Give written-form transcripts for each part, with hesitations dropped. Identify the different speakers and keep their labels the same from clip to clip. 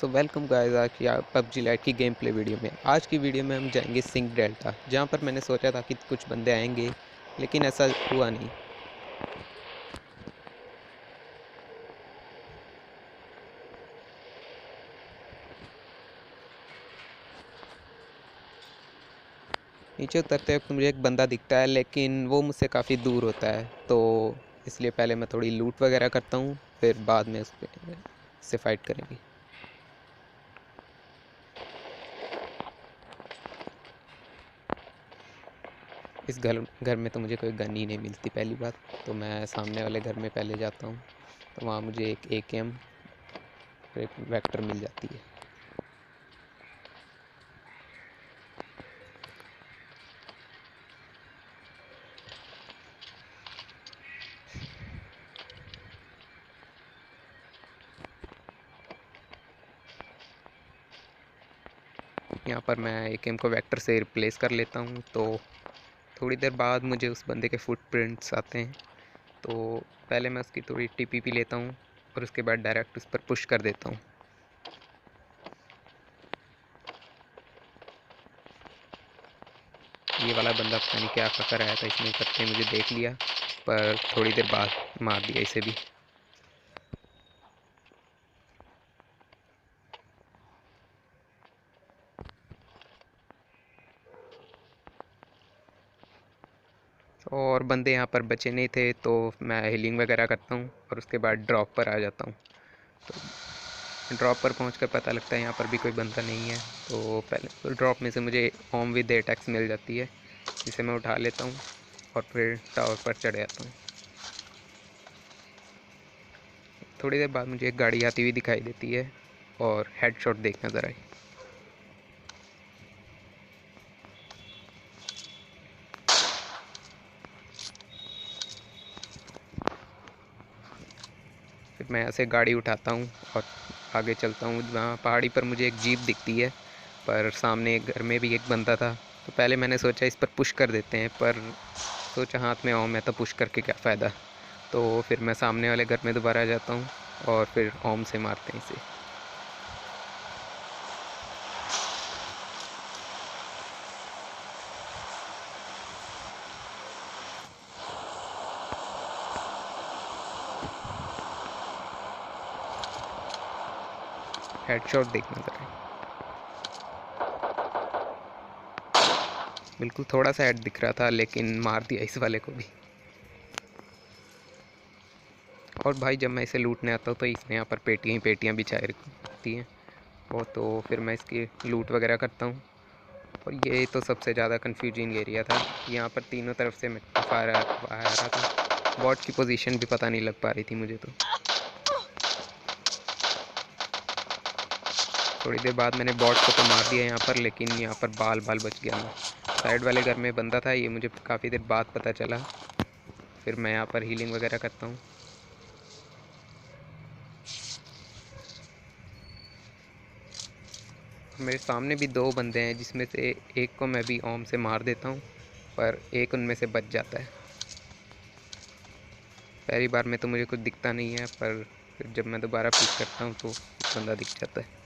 Speaker 1: So welcome guys आज की PUBG light की गेम प्ले वीडियो में। आज की वीडियो में हम जाएंगे सिंक डेल्टा, जहां पर मैंने सोचा था कि कुछ बंदे आएंगे, लेकिन ऐसा हुआ नहीं। नीचे उतरते वक्त मुझे एक बंदा दिखता है, लेकिन वो मुझसे काफ़ी दूर होता है, तो इसलिए पहले मैं थोड़ी लूट वगैरह करता हूँ, फिर बाद में उससे फाइट करेंगे। इस घर में तो मुझे कोई गन ही नहीं मिलती पहली बात, तो मैं सामने वाले घर में पहले जाता हूँ, तो वहाँ मुझे एक AKM और एक वेक्टर मिल जाती है। यहाँ पर मैं AKM को वेक्टर से रिप्लेस कर लेता हूँ, तो थोड़ी देर बाद मुझे उस बंदे के फुटप्रिंट्स आते हैं। तो पहले मैं उसकी थोड़ी TPP लेता हूँ और उसके बाद डायरेक्ट उस पर पुश कर देता हूँ। ये वाला बंदा पता नहीं क्या कर आया था, इसने करते मुझे देख लिया, पर थोड़ी देर बाद मार दिया इसे भी। और बंदे यहाँ पर बचे नहीं थे, तो मैं हीलिंग वगैरह करता हूँ और उसके बाद ड्रॉप पर आ जाता हूँ। तो ड्रॉप पर पहुँच पता लगता है यहाँ पर भी कोई बंदा नहीं है, तो पहले तो ड्रॉप में से मुझे होम विद एटैक्स मिल जाती है, जिसे मैं उठा लेता हूँ और फिर टावर पर चढ़ जाता हूँ। थोड़ी देर बाद मुझे एक गाड़ी आती हुई दिखाई देती है और हेडशॉट देख नज़र आई। फिर मैं ऐसे गाड़ी उठाता हूँ और आगे चलता हूँ। वहाँ पहाड़ी पर मुझे एक जीप दिखती है, पर सामने एक घर में भी एक बंदा था, तो पहले मैंने सोचा इस पर पुश कर देते हैं, पर सोचा हाथ में ओम है तो पुश करके क्या फ़ायदा। तो फिर मैं सामने वाले घर में दोबारा जाता हूँ और फिर ओम से मारते हैं इसे। हेडशॉट देखना ज़रा, बिल्कुल थोड़ा सा हेड दिख रहा था, लेकिन मार दिया इस वाले को भी। और भाई जब मैं इसे लूटने आता हूँ तो इसने यहाँ पर पेटियाँ ही पेटियाँ बिछाए रखती हैं, वो तो फिर मैं इसकी लूट वगैरह करता हूँ। और ये तो सबसे ज़्यादा कंफ्यूजिंग एरिया था, यहाँ पर तीनों तरफ से फायर आ रहा था। बॉट की पोजीशन भी पता नहीं लग पा रही थी मुझे। तो थोड़ी देर बाद मैंने बॉट को तो मार दिया यहाँ पर, लेकिन यहाँ पर बाल बाल बच गया मैं। साइड वाले घर में बंदा था, ये मुझे काफ़ी देर बाद पता चला। फिर मैं यहाँ पर हीलिंग वगैरह करता हूँ। मेरे सामने भी दो बंदे हैं, जिसमें से एक को मैं भी ओम से मार देता हूँ, पर एक उनमें से बच जाता है। पहली बार में तो मुझे कुछ दिखता नहीं है, पर फिर जब मैं दोबारा पिक करता हूँ तो बंदा दिख जाता है।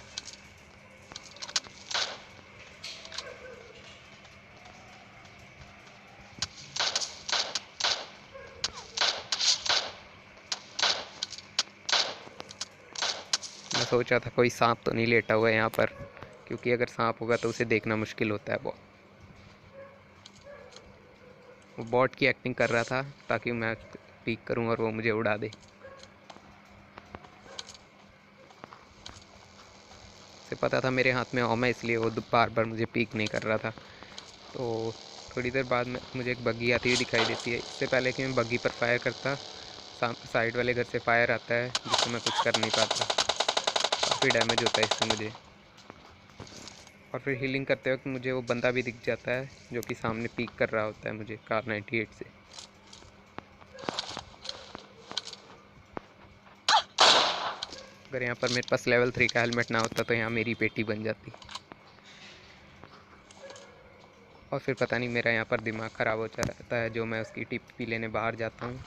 Speaker 1: मैं सोचा था कोई सांप तो नहीं लेटा हुआ है यहाँ पर, क्योंकि अगर सांप होगा तो उसे देखना मुश्किल होता है बहुत। वो बॉट की एक्टिंग कर रहा था ताकि मैं पीक करूं और वो मुझे उड़ा दे। उसे पता था मेरे हाथ में ओम है, इसलिए वो बार बार मुझे पीक नहीं कर रहा था। तो थोड़ी देर बाद में मुझे एक बग्गी आती हुई दिखाई देती है। इससे पहले कि मैं बग्गी पर फायर करता, साइड वाले घर से फायर आता है, जिससे मैं कुछ कर नहीं पाता। काफ़ी डैमेज होता है इससे मुझे। और फिर हीलिंग करते वक्त मुझे वो बंदा भी दिख जाता है, जो कि सामने पीक कर रहा होता है मुझे कार 98 से। अगर यहाँ पर मेरे पास लेवल 3 का हेलमेट ना होता तो यहाँ मेरी पेटी बन जाती। और फिर पता नहीं मेरा यहाँ पर दिमाग ख़राब हो जाता है, जो मैं उसकी TPP लेने बाहर जाता हूँ।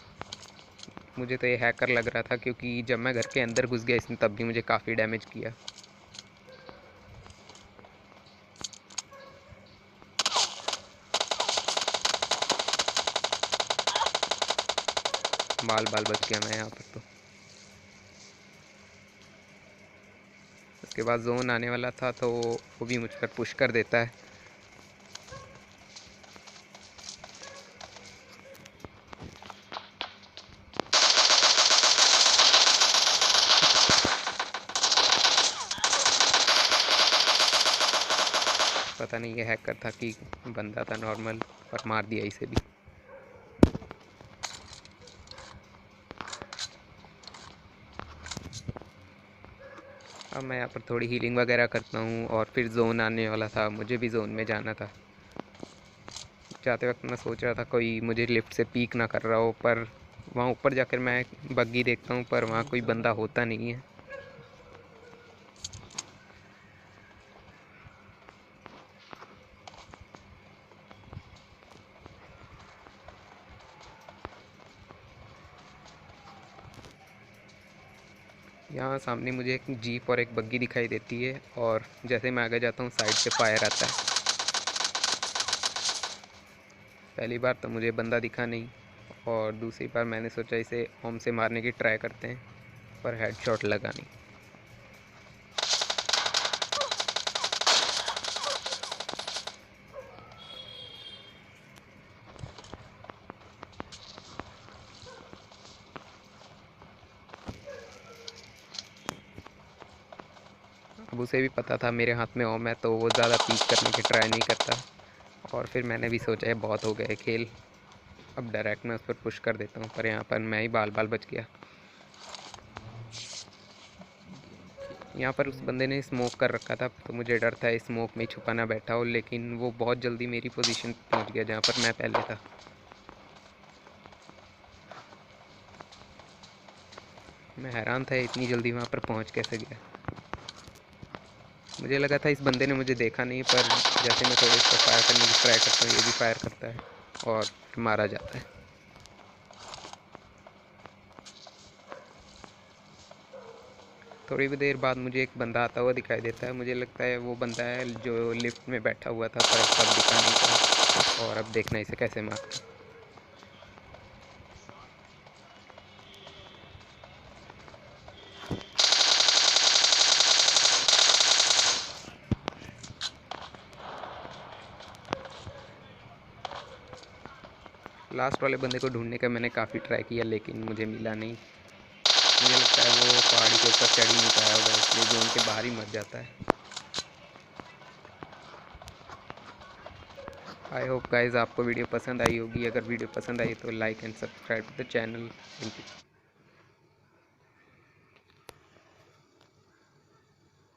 Speaker 1: मुझे तो ये हैकर लग रहा था, क्योंकि जब मैं घर के अंदर घुस गया इसने तब भी मुझे काफ़ी डैमेज किया। बाल बाल बच गया मैं यहाँ पर। तो उसके बाद जोन आने वाला था तो वो भी मुझ पर पुश कर देता है। पता नहीं ये हैकर था कि बंदा था नॉर्मल, और मार दिया इसे भी। अब मैं यहाँ पर थोड़ी हीलिंग वगैरह करता हूँ, और फिर जोन आने वाला था, मुझे भी जोन में जाना था। जाते वक्त मैं सोच रहा था कोई मुझे लिफ्ट से पीक ना कर रहा हो, पर वहाँ ऊपर जाकर मैं बग्गी देखता हूँ, पर वहाँ कोई बंदा होता नहीं है। यहाँ सामने मुझे एक जीप और एक बग्गी दिखाई देती है, और जैसे मैं आगे जाता हूँ साइड से फायर आता है। पहली बार तो मुझे बंदा दिखा नहीं, और दूसरी बार मैंने सोचा इसे होम से मारने की ट्राई करते हैं, पर हेडशॉट लगा नहीं। अब उसे भी पता था मेरे हाथ में ओम है, तो वो ज़्यादा पीक करने की ट्राई नहीं करता। और फिर मैंने भी सोचा है बहुत हो गए खेल, अब डायरेक्ट मैं उस पर पुश कर देता हूँ, पर यहाँ पर मैं ही बाल बाल बच गया। यहाँ पर उस बंदे ने स्मोक कर रखा था, तो मुझे डर था स्मोक में छुपाना बैठा हो, लेकिन वो बहुत जल्दी मेरी पोजीशन पहुँच गया जहाँ पर मैं पहले था। मैं हैरान था इतनी जल्दी वहाँ पर पहुँच कैसे गया। मुझे लगा था इस बंदे ने मुझे देखा नहीं, पर जैसे मैं थोड़ा इस पर फायर करने की ट्राई करता हूँ, ये भी फायर करता है और मारा जाता है। थोड़ी भी देर बाद मुझे एक बंदा आता हुआ दिखाई देता है, मुझे लगता है वो बंदा है जो लिफ्ट में बैठा हुआ था, पर तब दिखा नहीं था। और अब देखना इसे कैसे मारता हूँ। लास्ट वाले बंदे को ढूंढने का मैंने काफ़ी ट्राई किया, लेकिन मुझे मिला नहीं। मुझे लगता है वो पहाड़ी के ऊपर चढ़ ही नहीं पाया होगा, इसलिए जोन के बाहर ही मर जाता है। आई होप गाइज आपको वीडियो पसंद आई होगी। अगर वीडियो पसंद आई तो like and subscribe to the channel. Thank you.